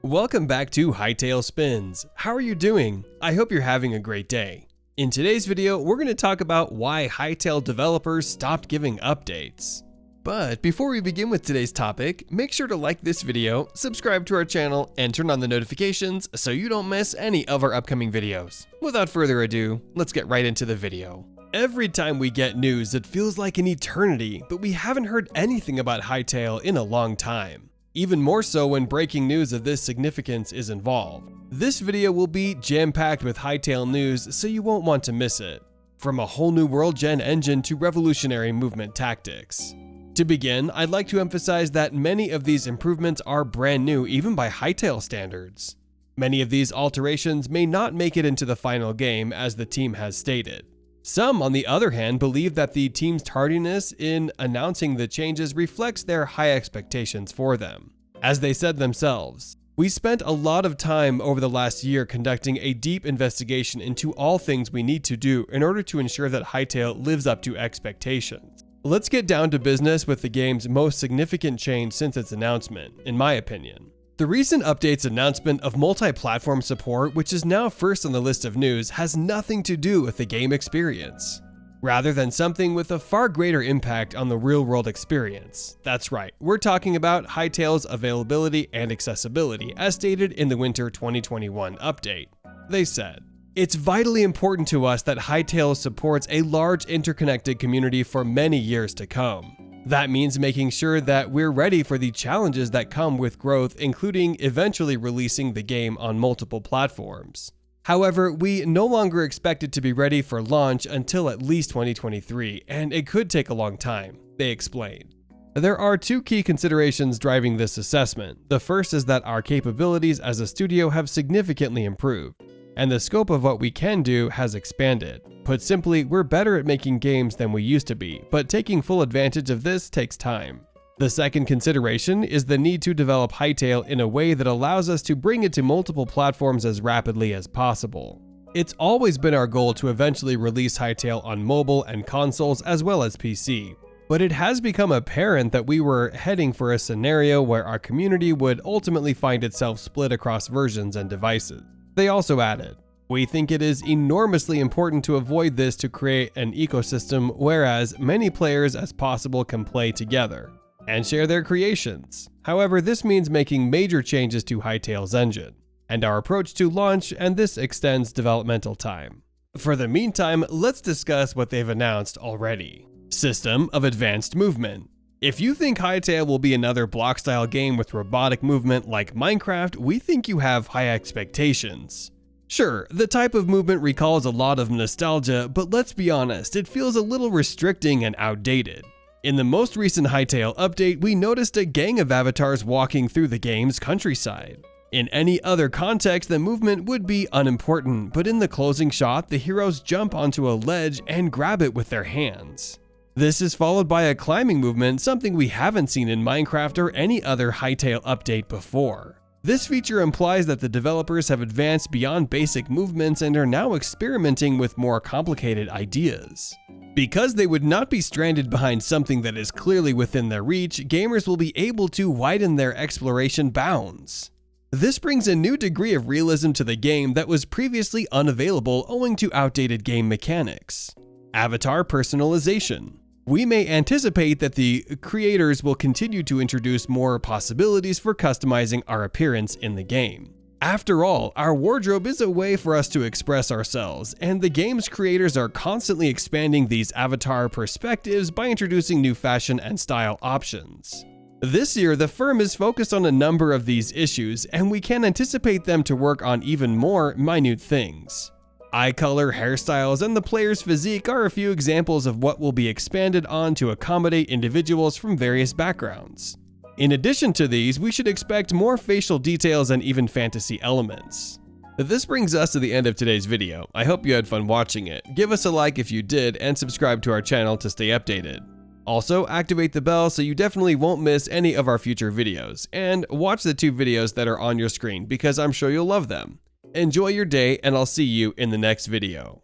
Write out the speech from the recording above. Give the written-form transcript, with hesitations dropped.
Welcome back to Hytale Spins. How are you doing? I hope you're having a great day. In today's video, we're going to talk about why Hytale Developers stopped giving updates. But before we begin with today's topic, make sure to like this video, subscribe to our channel, and turn on the notifications so you don't miss any of our upcoming videos. Without further ado, let's get right into the video. Every time we get news, it feels like an eternity, but we haven't heard anything about Hytale in a long time. Even more so when breaking news of this significance is involved. This video will be jam-packed with Hytale news, so you won't want to miss it. From a whole new world-gen engine to revolutionary movement tactics. To begin, I'd like to emphasize that many of these improvements are brand new even by Hytale standards. Many of these alterations may not make it into the final game, as the team has stated. Some, on the other hand, believe that the team's tardiness in announcing the changes reflects their high expectations for them. As they said themselves, "We spent a lot of time over the last year conducting a deep investigation into all things we need to do in order to ensure that Hytale lives up to expectations. Let's get down to business with the game's most significant change since its announcement, in my opinion. The recent update's announcement of multi-platform support, which is now first on the list of news, has nothing to do with the game experience, rather than something with a far greater impact on the real-world experience. That's right, we're talking about Hytale's availability and accessibility, as stated in the Winter 2021 update. They said, "It's vitally important to us that Hytale supports a large interconnected community for many years to come. That means making sure that we're ready for the challenges that come with growth, including eventually releasing the game on multiple platforms. However, we no longer expect it to be ready for launch until at least 2023, and it could take a long time," they explained. There are two key considerations driving this assessment. The first is that our capabilities as a studio have significantly improved, and the scope of what we can do has expanded. Put simply, we're better at making games than we used to be, but taking full advantage of this takes time. The second consideration is the need to develop Hytale in a way that allows us to bring it to multiple platforms as rapidly as possible. It's always been our goal to eventually release Hytale on mobile and consoles as well as PC, but it has become apparent that we were heading for a scenario where our community would ultimately find itself split across versions and devices. They also added, "We think it is enormously important to avoid this to create an ecosystem where as many players as possible can play together and share their creations. However, this means making major changes to Hytale's engine and our approach to launch, and this extends developmental time." For the meantime, let's discuss what they've announced already. System of advanced movement. If you think Hytale will be another block-style game with robotic movement like Minecraft, we think you have high expectations. Sure, the type of movement recalls a lot of nostalgia, but let's be honest, it feels a little restricting and outdated. In the most recent Hytale update, we noticed a gang of avatars walking through the game's countryside. In any other context, the movement would be unimportant, but in the closing shot, the heroes jump onto a ledge and grab it with their hands. This is followed by a climbing movement, something we haven't seen in Minecraft or any other Hytale update before. This feature implies that the developers have advanced beyond basic movements and are now experimenting with more complicated ideas. Because they would not be stranded behind something that is clearly within their reach, gamers will be able to widen their exploration bounds. This brings a new degree of realism to the game that was previously unavailable owing to outdated game mechanics. Avatar personalization. We may anticipate that the creators will continue to introduce more possibilities for customizing our appearance in the game. After all, our wardrobe is a way for us to express ourselves, and the game's creators are constantly expanding these avatar perspectives by introducing new fashion and style options. This year, the firm is focused on a number of these issues, and we can anticipate them to work on even more minute things. Eye color, hairstyles, and the player's physique are a few examples of what will be expanded on to accommodate individuals from various backgrounds. In addition to these, we should expect more facial details and even fantasy elements. This brings us to the end of today's video. I hope you had fun watching it. Give us a like if you did, and subscribe to our channel to stay updated. Also, activate the bell so you definitely won't miss any of our future videos, and watch the two videos that are on your screen because I'm sure you'll love them. Enjoy your day, and I'll see you in the next video.